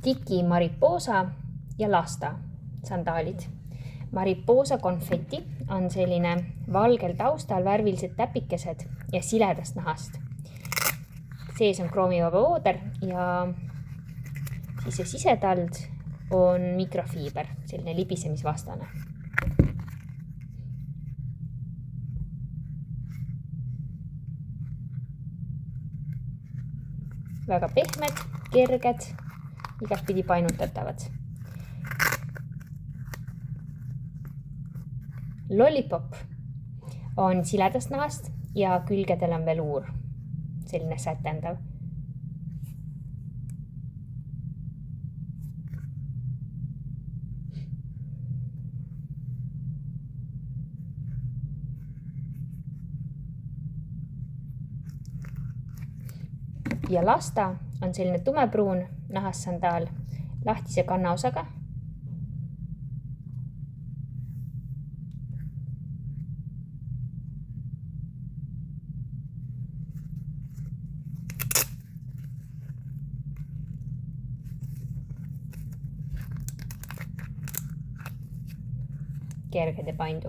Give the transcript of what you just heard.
Tiki Mariposa ja Lasta sandaalid. Mariposa konfeti on selline valgel taustal värvilised täpikesed ja siledast nahast. Sees on kroomivaba vooder ja siis see sisetald on mikrofiiber, selline libisemisvastane. Väga pehmed, kerged, igaspidi painutatavad. Lollipop on siledast nahast ja külgedel on veluur, selline sätendav. Ja Lasta on selline tumepruun nahas sandaal lahtise kannaosaga. Kerged ja painduvad.